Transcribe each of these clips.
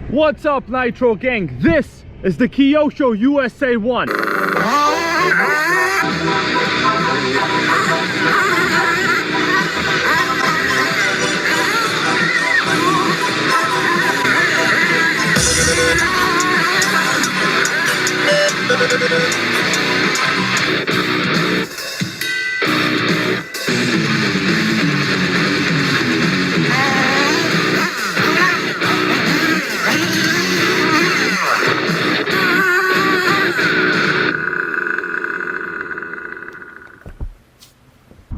What's up, Nitro Gang? This is the Kyosho USA-1.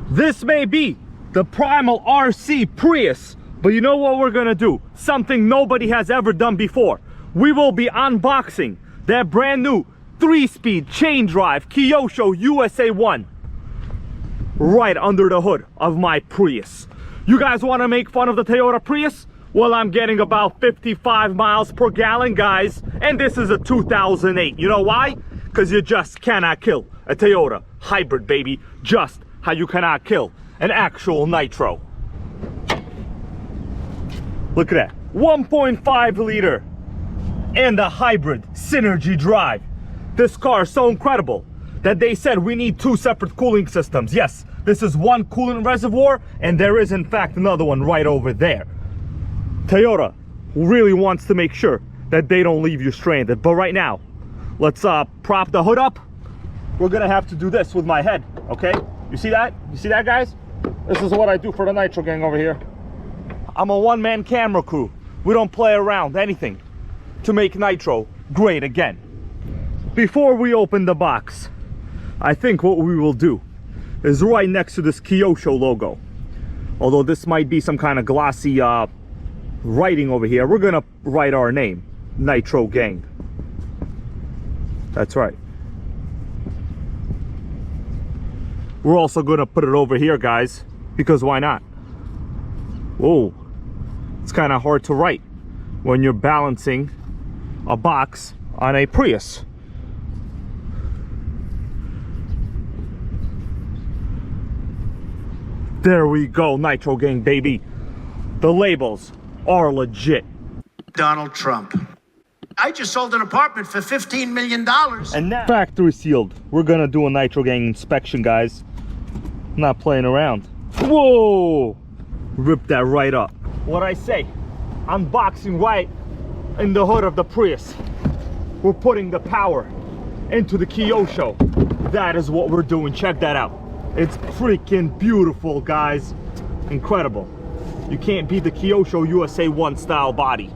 This may be the primal RC Prius, but you know what we're gonna do? Something nobody has ever done before. We will be unboxing that brand new 3-speed chain drive Kyosho USA-1 right under the hood of my Prius. You guys want to make fun of the Toyota Prius? Well, I'm getting about 55 miles per gallon, guys, and this is a 2008. You know why? Because you just cannot kill a Toyota hybrid, baby. Just how you cannot kill an actual Nitro. Look at that, 1.5 liter and a hybrid synergy drive. This car is so incredible that they said we need 2 separate cooling systems. Yes, this is one coolant reservoir, and there is in fact another one right over there. Toyota really wants to make sure that they don't leave you stranded. But right now, let's prop the hood up. We're gonna have to do this with my head, okay? You see that? You see that, guys? This is what I do for the Nitro Gang over here. I'm a one-man camera crew. We don't play around, anything to make Nitro great again. Before we open the box, I think what we will do is right next to this Kyosho logo, although this might be some kind of glossy writing over here, we're gonna write our name, Nitro Gang. That's right. We're also gonna put it over here, guys, because why not? Whoa, it's kind of hard to write when you're balancing a box on a Prius. There we go, Nitro Gang, baby. The labels are legit. Donald Trump. I just sold an apartment for $15 million. And now, factory sealed. We're gonna do a Nitro Gang inspection, guys. Not playing around. Whoa! Rip that right up. What I say? Unboxing right in the hood of the Prius. We're putting the power into the Kyosho. That is what we're doing. Check that out. It's freaking beautiful, guys. Incredible. You can't beat the Kyosho USA-1 style body.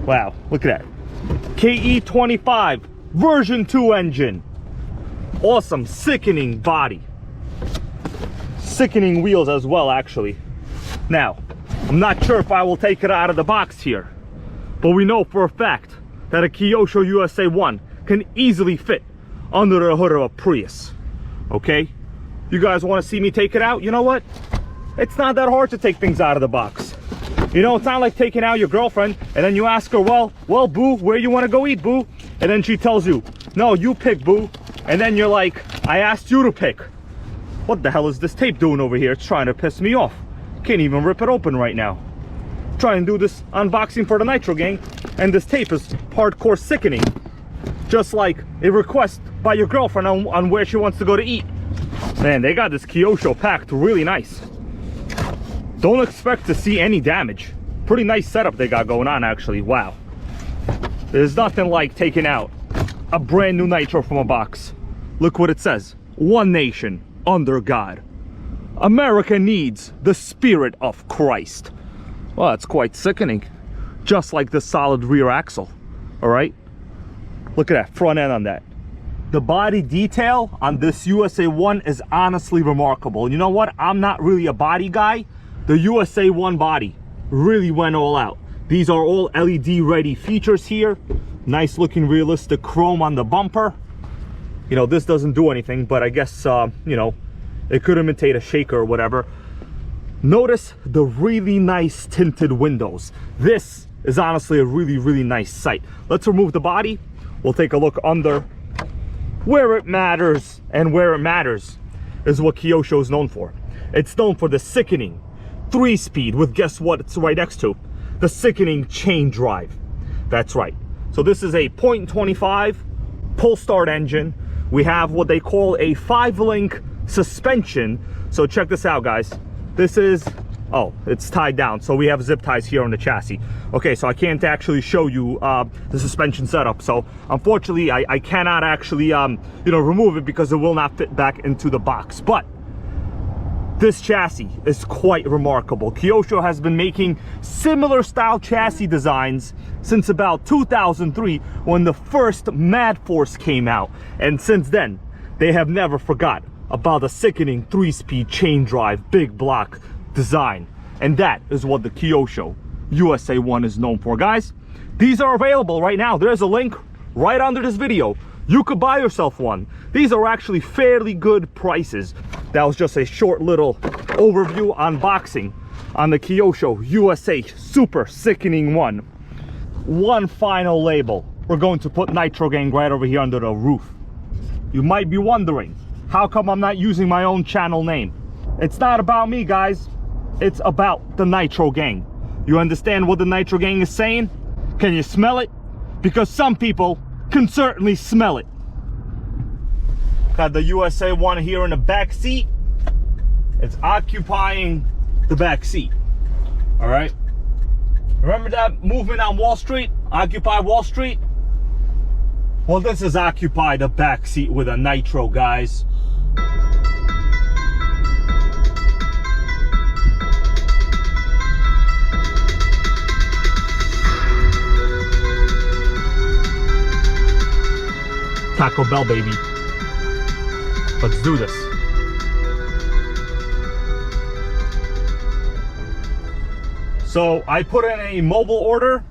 Wow, look at that. KE25 version 2 engine. Awesome, sickening body. Sickening wheels as well, actually. Now, I'm not sure if I will take it out of the box here, but we know for a fact that a Kyosho USA-1 can easily fit under the hood of a Prius. Okay? You guys want to see me take it out? You know what? It's not that hard to take things out of the box. You know, it's not like taking out your girlfriend and then you ask her, well, boo, where you want to go eat, boo? And then she tells you, no, you pick, boo. And then you're like, I asked you to pick. What the hell is this tape doing over here? It's trying to piss me off. Can't even rip it open right now. Trying to do this unboxing for the Nitro Gang, and this tape is hardcore sickening. Just like a request by your girlfriend on where she wants to go to eat. Man, they got this Kyosho packed really nice. Don't expect to see any damage. Pretty nice setup they got going on, actually. Wow. There's nothing like taking out a brand new Nitro from a box. Look what it says. One nation under God. America needs the spirit of Christ. Well, that's quite sickening. Just like the solid rear axle. All right? Look at that front end on that. The body detail on this USA-1 is honestly remarkable. You know what? I'm not really a body guy. The USA-1 body really went all out. These are all LED ready features here. Nice looking realistic chrome on the bumper. You know, this doesn't do anything, but I guess, you know, it could imitate a shaker or whatever. Notice the really nice tinted windows. This is honestly a really nice sight. Let's remove the body. We'll take a look under. Where it matters, and where it matters is what Kyosho is known for. It's known for the sickening 3-speed with, guess what it's right next to? The sickening chain drive. That's right. So this is a 0.25 pull start engine. We have what they call a 5-link suspension. So check this out, guys. This is, oh, it's tied down. So we have zip ties here on the chassis. Okay, so I can't actually show you the suspension setup. So unfortunately, I cannot actually, remove it because it will not fit back into the box. But this chassis is quite remarkable. Kyosho has been making similar style chassis designs since about 2003 when the first Mad Force came out. And since then, they have never forgot about the sickening 3-speed chain drive big block design. And that is what the Kyosho USA-1 is known for. Guys, these are available right now. There's a link right under this video. You could buy yourself one. These are actually fairly good prices. That was just a short little overview unboxing on the Kyosho USA Super Sickening 1. One final label. We're going to put Nitro Gang right over here under the roof. You might be wondering, how come I'm not using my own channel name? It's not about me, guys. It's about the Nitro Gang. You understand what the Nitro Gang is saying? Can you smell it? Because some people can certainly smell it. Got the USA-1 here in the back seat. It's occupying the back seat. All right. Remember that movement on Wall Street? Occupy Wall Street? Well, this is occupy the back seat with a Nitro, guys. Taco Bell, baby. Let's do this. So I put in a mobile order.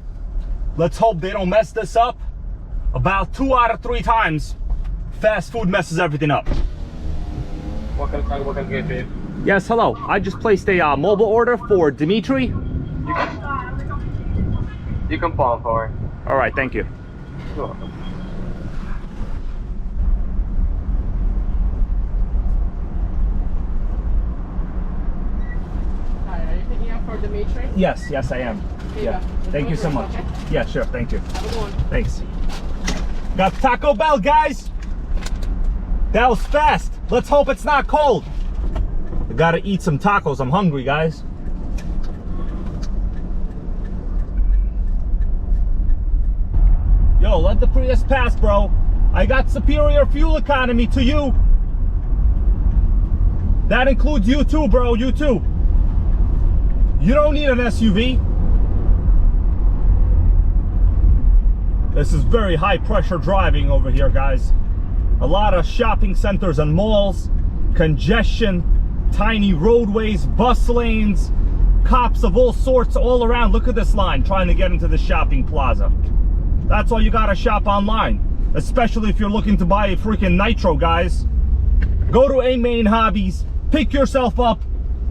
Let's hope they don't mess this up. About 2 out of 3 times, fast food messes everything up. What can I get, babe? Yes, hello. I just placed a mobile order for Dimitri. You can fall for it. All right, thank you. You're welcome. For Dimitri? Yes, I am. Yeah. Thank you so much. Okay. Yeah, sure. Thank you. Have a good one. Thanks. Got Taco Bell, guys. That was fast. Let's hope it's not cold. I gotta eat some tacos. I'm hungry, guys. Yo, let the Prius pass, bro. I got superior fuel economy to you. That includes you too, bro. You too. You don't need an SUV. This is very high pressure driving over here, guys. A lot of shopping centers and malls, congestion, tiny roadways, bus lanes, cops of all sorts all around. Look at this line trying to get into the shopping plaza. That's why you gotta shop online, especially if you're looking to buy a freaking Nitro, guys. Go to A Main Hobbies, pick yourself up.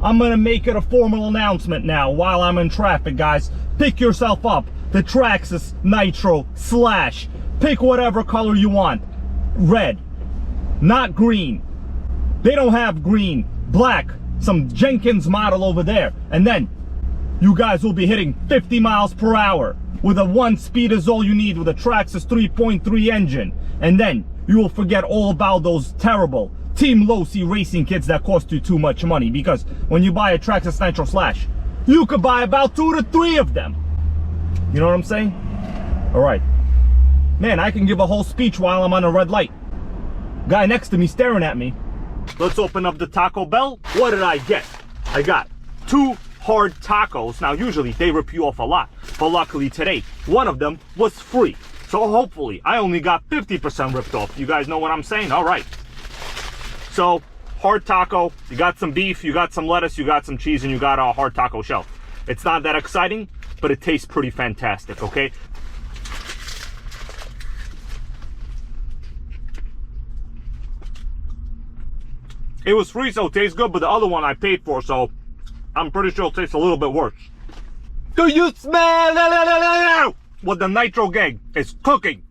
I'm gonna make it a formal announcement now while I'm in traffic, guys. Pick yourself up the Traxxas Nitro Slash. Pick whatever color you want. Red, not green. They don't have green. Black, some Jenkins model over there. And then you guys will be hitting 50 miles per hour with a 1 speed is all you need with a Traxxas 3.3 engine. And then you will forget all about those terrible Team Low-C racing kits that cost you too much money, because when you buy a Traxxas Nitro Slash, you could buy about 2 to 3 of them. You know what I'm saying? All right. Man, I can give a whole speech while I'm on a red light. Guy next to me staring at me. Let's open up the Taco Bell. What did I get? I got 2 hard tacos. Now, usually they rip you off a lot, but luckily today, one of them was free. So hopefully, I only got 50% ripped off. You guys know what I'm saying? All right. So, hard taco, you got some beef, you got some lettuce, you got some cheese, and you got a hard taco shell. It's not that exciting, but it tastes pretty fantastic, okay? It was free, so it tastes good, but the other one I paid for, so I'm pretty sure it tastes a little bit worse. Do you smell what the Nitro Gang is cooking?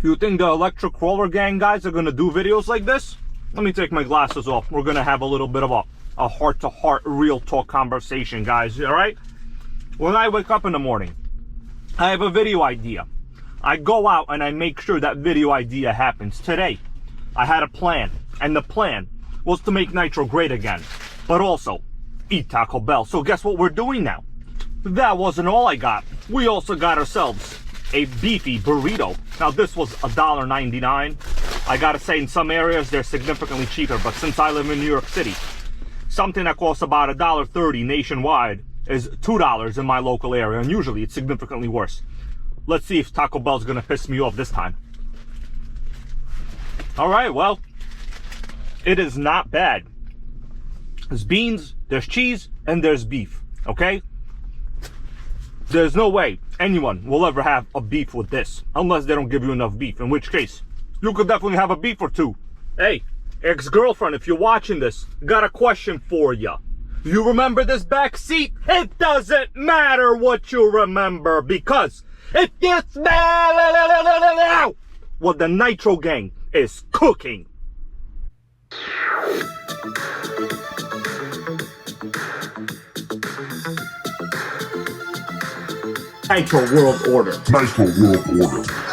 You think the Electric Roller Gang guys are gonna do videos like this? Let me take my glasses off. We're gonna have a little bit of a heart-to-heart, real talk conversation, guys, all right? When I wake up in the morning, I have a video idea. I go out and I make sure that video idea happens. Today, I had a plan, and the plan was to make Nitro great again, but also eat Taco Bell. So guess what we're doing now? That wasn't all I got. We also got ourselves a beefy burrito. Now this was $1.99. I gotta say, in some areas they're significantly cheaper, but since I live in New York City, something that costs about $1.30 nationwide is $2 in my local area, and usually it's significantly worse. Let's see if Taco Bell's gonna piss me off this time. All right, well, it is not bad. There's beans, there's cheese, and there's beef, okay? There's no way anyone will ever have a beef with this, unless they don't give you enough beef, in which case, you could definitely have a beef or two. Hey, ex-girlfriend, if you're watching this, got a question for you. You remember this back seat? It doesn't matter what you remember, because if you smell what the Nitro Gang is cooking. Nitro World Order. Nitro World Order.